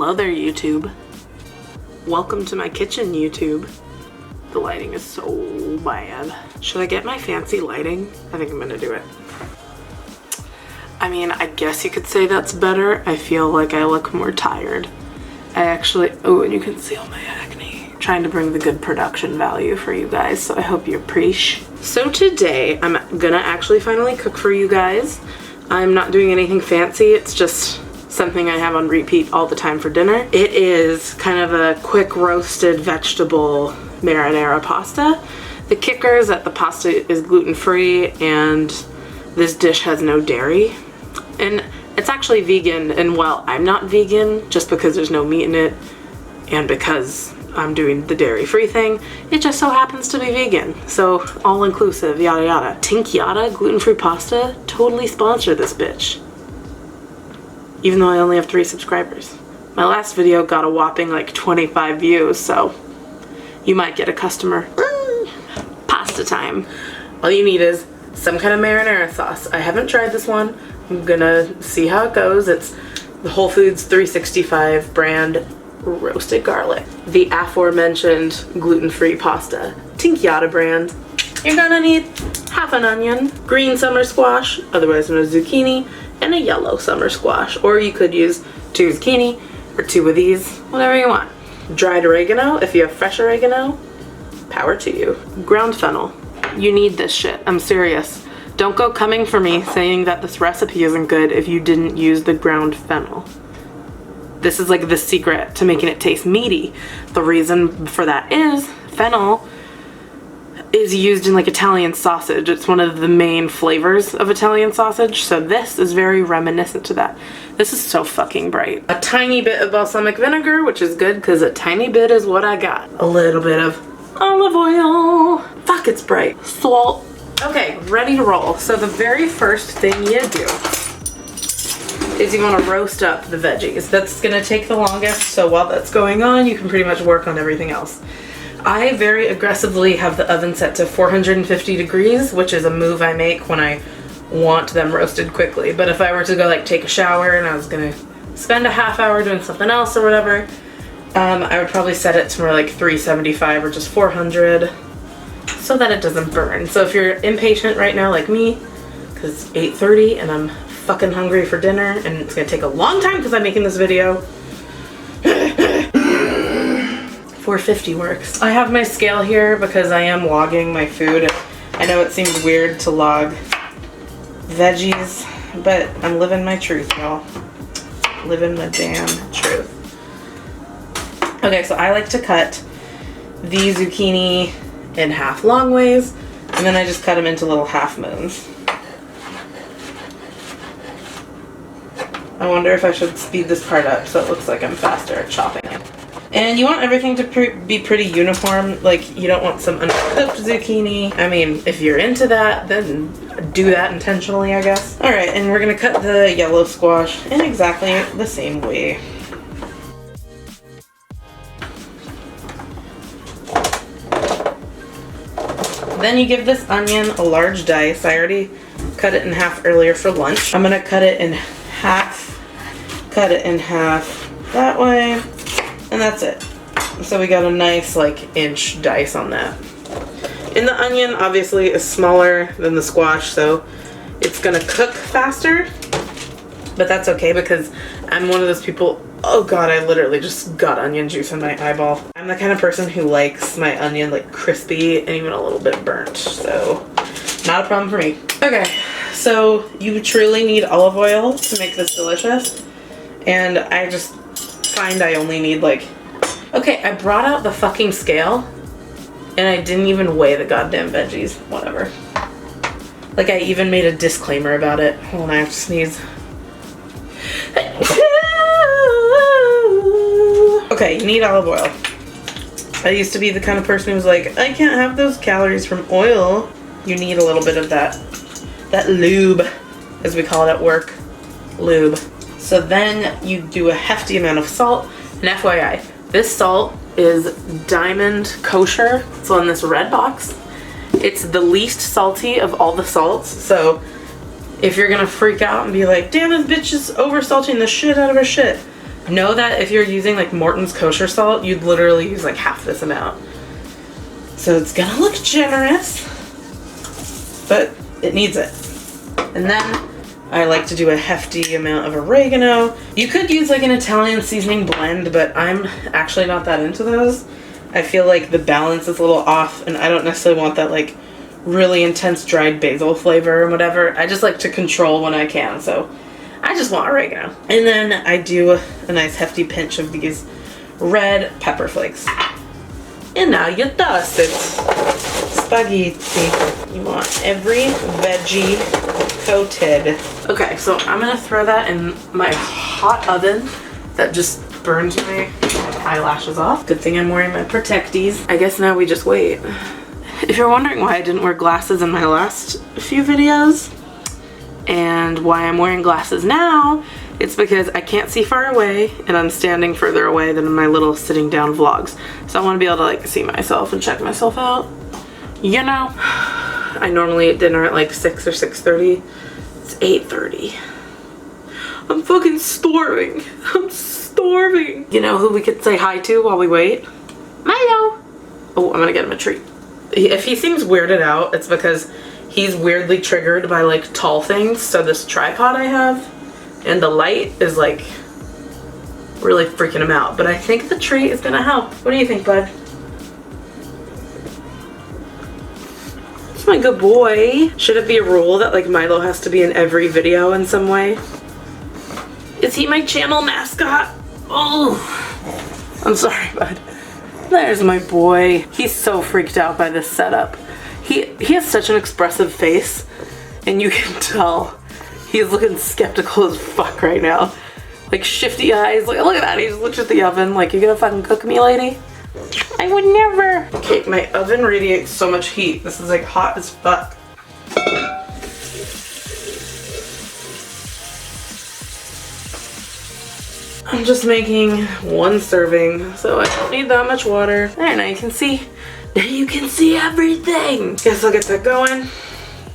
Hello there, YouTube. Welcome to my kitchen, YouTube. The lighting is so bad. Should I get my fancy lighting? I think I'm gonna do it. I mean, I guess you could say that's better. I feel like I look more tired. I actually, oh, and you can see all my acne. I'm trying to bring the good production value for you guys, so I hope you appreciate. So today, I'm gonna actually finally cook for you guys. I'm not doing anything fancy, it's just something I have on repeat all the time for dinner. It is kind of a quick roasted vegetable marinara pasta. The kicker is that the pasta is gluten-free and this dish has no dairy. And it's actually vegan, and well, I'm not vegan just because there's no meat in it and because I'm doing the dairy-free thing. It just so happens to be vegan, so all-inclusive, yada yada. Tink yada, gluten-free pasta, totally sponsor this bitch. Even though I only have 3 subscribers. My last video got a whopping like 25 views, so you might get a customer. Pasta time. All you need is some kind of marinara sauce. I haven't tried this one. I'm gonna see how it goes. It's the Whole Foods 365 brand roasted garlic. The aforementioned gluten-free pasta, Tink Yada brand. You're gonna need half an onion, green summer squash, otherwise known as zucchini, and a yellow summer squash, or you could use 2 zucchini or 2 of these, whatever you want. Dried oregano, if you have fresh oregano, power to you. Ground fennel, you need this shit, I'm serious. Don't go coming for me saying that this recipe isn't good if you didn't use the ground fennel. This is like the secret to making it taste meaty. The reason for that is fennel is used in like Italian sausage. It's one of the main flavors of Italian sausage, so this is very reminiscent to that. This is so fucking bright. A tiny bit of balsamic vinegar, which is good because a tiny bit is what I got. A little bit of olive oil. Fuck, it's bright. Salt. Okay, ready to roll. So the very first thing you do is you want to roast up the veggies. That's gonna take the longest, so while that's going on, you can pretty much work on everything else. I very aggressively have the oven set to 450 degrees, which is a move I make when I want them roasted quickly. But if I were to go like take a shower and I was gonna spend a half hour doing something else or whatever, I would probably set it to more like 375 or just 400 so that it doesn't burn. So if you're impatient right now like me, because it's 8:30 and I'm fucking hungry for dinner and it's gonna take a long time because I'm making this video, 450 works. I have my scale here because I am logging my food. I know it seems weird to log veggies, but I'm living my truth, y'all. Living the damn truth. Okay, so I like to cut the zucchini in half long ways, and then I just cut them into little half moons. I wonder if I should speed this part up so it looks like I'm faster at chopping it. And you want everything to be pretty uniform. Like, you don't want some undercooked zucchini. I mean, if you're into that, then do that intentionally, I guess. All right, and we're gonna cut the yellow squash in exactly the same way. Then you give this onion a large dice. I already cut it in half earlier for lunch. I'm gonna cut it in half that way. And that's it. So we got a nice like inch dice on that. And the onion obviously is smaller than the squash, so it's gonna cook faster. But that's okay because I'm one of those people, oh god, I literally just got onion juice in my eyeball. I'm the kind of person who likes my onion like crispy and even a little bit burnt, so not a problem for me. Okay, so you truly need olive oil to make this delicious. And I just find I only need like, okay, I brought out the fucking scale and I didn't even weigh the goddamn veggies. Whatever. Like, I even made a disclaimer about it. Hold on, I have to sneeze. Okay, you need olive oil. I used to be the kind of person who was like, I can't have those calories from oil. You need a little bit of that lube, as we call it at work, lube. So then you do a hefty amount of salt. And FYI, this salt is Diamond Kosher. It's on this red box. It's the least salty of all the salts. So if you're gonna freak out and be like, damn, this bitch is over salting the shit out of her shit, Know that if you're using like Morton's kosher salt, you'd literally use like half this amount. So it's gonna look generous, but it needs it. And then I like to do a hefty amount of oregano. You could use like an Italian seasoning blend, but I'm actually not that into those. I feel like the balance is a little off, and I don't necessarily want that like really intense dried basil flavor or whatever. I just like to control when I can, so I just want oregano. And then I do a nice hefty pinch of these red pepper flakes. And now you dust it. Spaghetti. You want every veggie coated. Okay, so I'm gonna throw that in my hot oven that just burns my eyelashes off. Good thing I'm wearing my protectees. I guess now we just wait. If you're wondering why I didn't wear glasses in my last few videos and why I'm wearing glasses now, it's because I can't see far away and I'm standing further away than in my little sitting down vlogs. So I want to be able to like see myself and check myself out. You know, I normally eat dinner at like 6 or 6:30. It's 8:30. I'm fucking starving. I'm starving. You know who we could say hi to while we wait? Milo. Oh, I'm gonna get him a treat. If he seems weirded out, it's because he's weirdly triggered by like tall things. So this tripod I have and the light is like really freaking him out. But I think the treat is gonna help. What do you think, bud? It's my good boy. Should it be a rule that like Milo has to be in every video in some way? Is he my channel mascot? Oh, I'm sorry, bud. There's my boy. He's so freaked out by this setup. He has such an expressive face, and you can tell he's looking skeptical as fuck right now. Like shifty eyes. Like, look at that. He just looks at the oven like, you gonna fucking cook me, lady? I would never. Okay, my oven radiates so much heat. This is like hot as fuck. I'm just making one serving, so I don't need that much water. There, now you can see. Now you can see everything. Guess I'll get that going.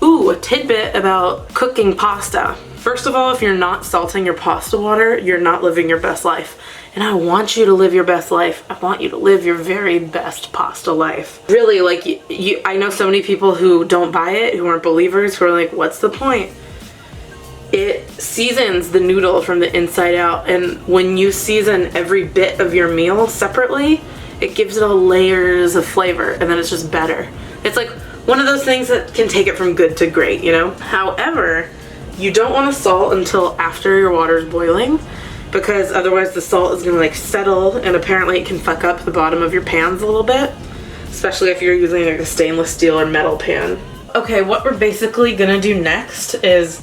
Ooh, a tidbit about cooking pasta. First of all, if you're not salting your pasta water, you're not living your best life. And I want you to live your best life. I want you to live your very best pasta life. Really, like, I know so many people who don't buy it, who aren't believers, who are like, what's the point? It seasons the noodle from the inside out, and when you season every bit of your meal separately, it gives it all layers of flavor, and then it's just better. It's like one of those things that can take it from good to great, you know? However, you don't want to salt until after your water's boiling, because otherwise the salt is gonna like settle, and apparently it can fuck up the bottom of your pans a little bit, especially if you're using like a stainless steel or metal pan. Okay, what we're basically gonna do next is,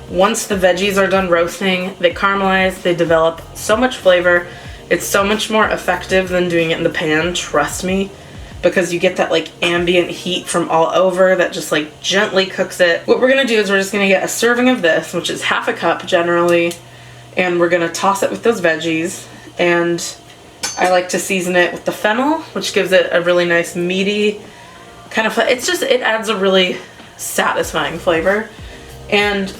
once the veggies are done roasting, they caramelize, they develop so much flavor. It's so much more effective than doing it in the pan, trust me, because you get that like ambient heat from all over that just like gently cooks it. What we're gonna do is we're just gonna get a serving of this, which is half a cup generally, and we're gonna toss it with those veggies. And I like to season it with the fennel, which gives it a really nice meaty kind of, it adds a really satisfying flavor. And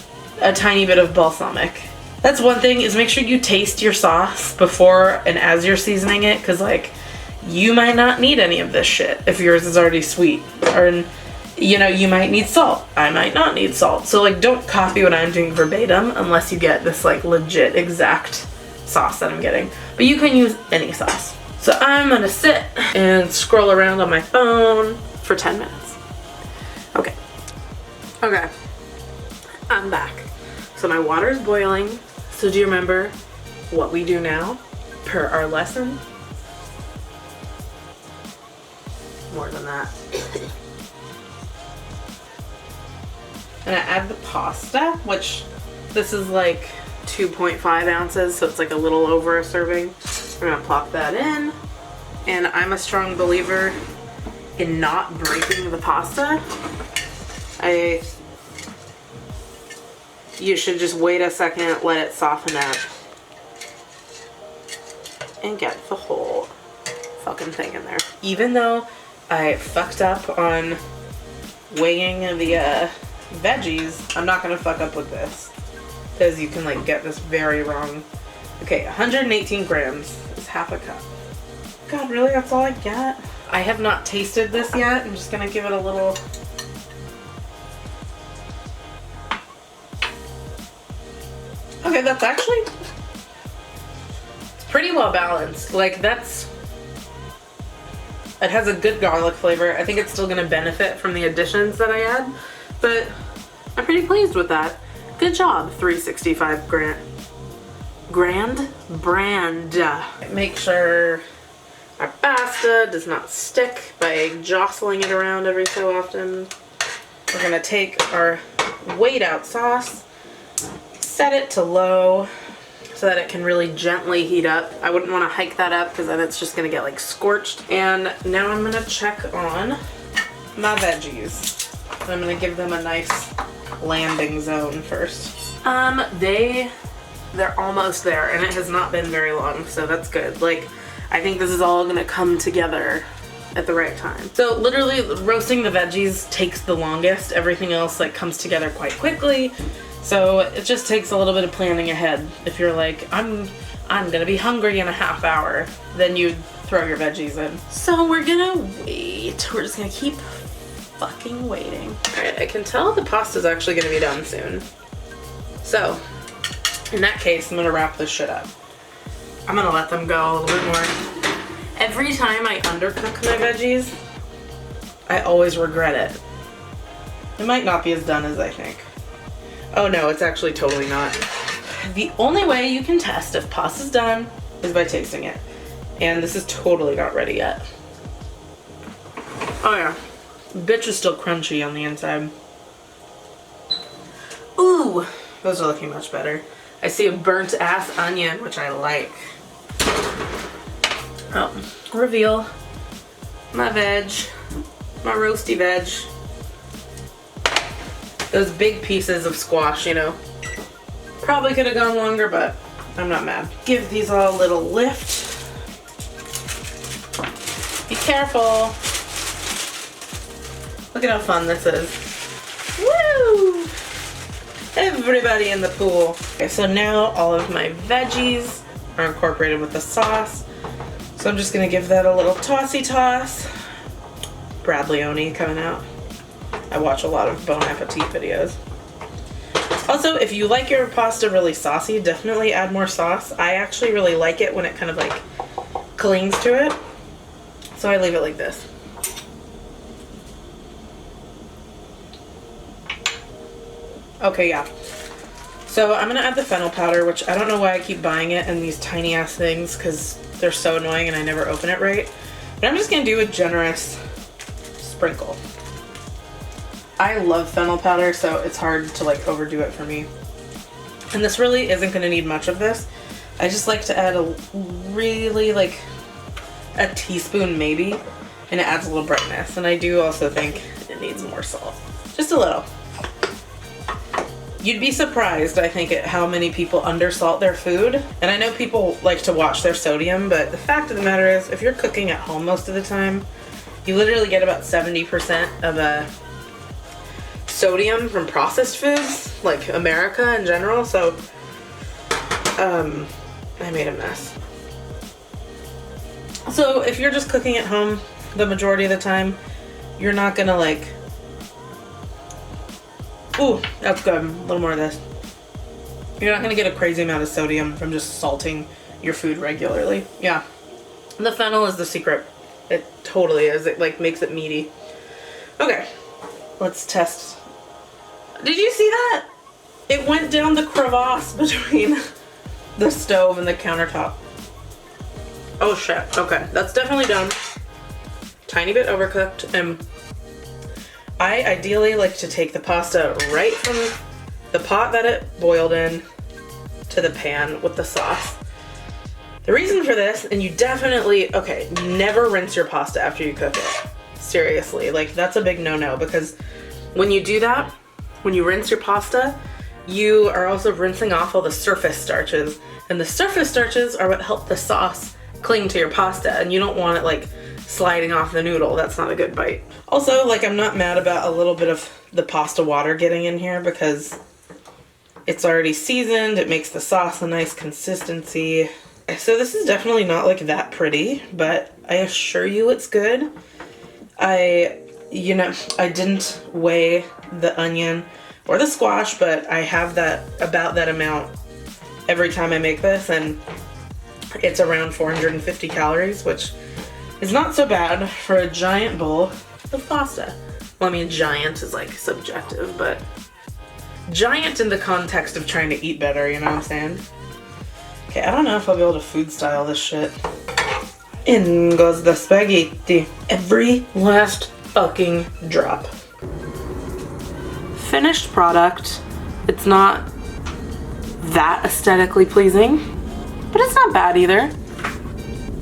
a tiny bit of balsamic. That's one thing, is make sure you taste your sauce before and as you're seasoning it, because like you might not need any of this shit if yours is already sweet, or you know, you might need salt. I might not need salt. So like don't copy what I'm doing verbatim unless you get this like legit exact sauce that I'm getting, but you can use any sauce. So I'm gonna sit and scroll around on my phone for 10 minutes. Okay, I'm back. So my water is boiling. So do you remember what we do now per our lesson? More than that. And I add the pasta, which this is like 2.5 ounces, so it's like a little over a serving. We're gonna plop that in. And I'm a strong believer in not breaking the pasta. You should just wait a second, let it soften up, and get the whole fucking thing in there. Even though I fucked up on weighing the veggies, I'm not gonna fuck up with this, because you can like get this very wrong Okay, 118 grams is half a cup. God, really? That's all I get? I have not tasted this yet. I'm just gonna give it a little. Okay, that's actually, it's pretty well balanced. Like it has a good garlic flavor. I think it's still gonna benefit from the additions that I add, but I'm pretty pleased with that. Good job, 365 brand. Make sure our pasta does not stick by jostling it around every so often. We're gonna take our weighed out sauce, set it to low so that it can really gently heat up. I wouldn't want to hike that up because then it's just gonna get like scorched. And now I'm gonna check on my veggies. I'm gonna give them a nice landing zone first. They're almost there, and it has not been very long, so that's good. Like, I think this is all gonna come together at the right time. So literally roasting the veggies takes the longest. Everything else like comes together quite quickly. So it just takes a little bit of planning ahead. If you're like, I'm gonna be hungry in a half hour, then you throw your veggies in. So we're gonna wait. We're just gonna keep fucking waiting. All right, I can tell the pasta's actually gonna be done soon. So in that case, I'm gonna wrap this shit up. I'm gonna let them go a little bit more. Every time I undercook my veggies, I always regret it. It might not be as done as I think. Oh no, it's actually totally not. The only way you can test if pasta's done is by tasting it. And this is totally not ready yet. Oh yeah, bitch is still crunchy on the inside. Ooh, those are looking much better. I see a burnt ass onion, which I like. Oh, reveal my veg, my roasty veg. Those big pieces of squash, you know. Probably could have gone longer, but I'm not mad. Give these all a little lift. Be careful. Look at how fun this is. Woo! Everybody in the pool. Okay, so now all of my veggies are incorporated with the sauce. So I'm just gonna give that a little tossy toss. Brad Leone coming out. I watch a lot of Bon Appetit videos. Also, if you like your pasta really saucy, definitely add more sauce. I actually really like it when it kind of like clings to it. So I leave it like this. Okay, yeah. So I'm gonna add the fennel powder, which I don't know why I keep buying it in these tiny ass things because they're so annoying and I never open it right. But I'm just gonna do a generous sprinkle. I love fennel powder, so it's hard to like overdo it for me. And this really isn't gonna need much of this. I just like to add a really like a teaspoon maybe, and it adds a little brightness. And I do also think it needs more salt. Just a little. You'd be surprised, I think, at how many people undersalt their food. And I know people like to watch their sodium, but the fact of the matter is, if you're cooking at home most of the time, you literally get about 70% of sodium from processed foods, like America in general. So, I made a mess. So if you're just cooking at home the majority of the time, you're not gonna like, ooh, that's good, a little more of this. You're not gonna get a crazy amount of sodium from just salting your food regularly. Yeah, the fennel is the secret. It totally is. It like makes it meaty. Okay, let's test. Did you see that? It went down the crevasse between the stove and the countertop. Oh shit, okay, that's definitely done. Tiny bit overcooked, and I ideally like to take the pasta right from the pot that it boiled in to the pan with the sauce. The reason for this, and you definitely, okay, never rinse your pasta after you cook it. Seriously, like that's a big no-no, because when you do that, when you rinse your pasta, you are also rinsing off all the surface starches, and the surface starches are what help the sauce cling to your pasta, and you don't want it like sliding off the noodle. That's not a good bite. Also, like, I'm not mad about a little bit of the pasta water getting in here, because It's already seasoned. It makes the sauce a nice consistency. So this is definitely not like that pretty, but I assure you it's good. I didn't weigh the onion or the squash, but I have about that amount every time I make this, and it's around 450 calories, which is not so bad for a giant bowl of pasta. Well, I mean, giant is like subjective, but giant in the context of trying to eat better, you know what I'm saying? Okay, I don't know if I'll be able to food style this shit. In goes the spaghetti. Every last fucking drop. Finished product. It's not that aesthetically pleasing, but it's not bad either.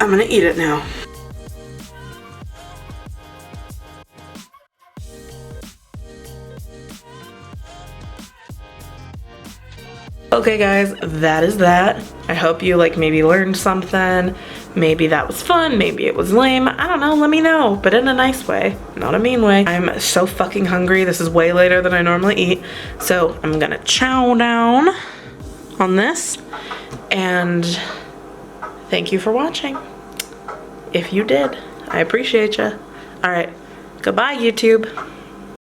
I'm gonna eat it now. Okay guys, that is that. I hope you like maybe learned something. Maybe that was fun, maybe it was lame. I don't know, let me know, but in a nice way, not a mean way. I'm so fucking hungry. This is way later than I normally eat. So I'm gonna chow down on this, and thank you for watching. If you did, I appreciate you. All right, goodbye YouTube.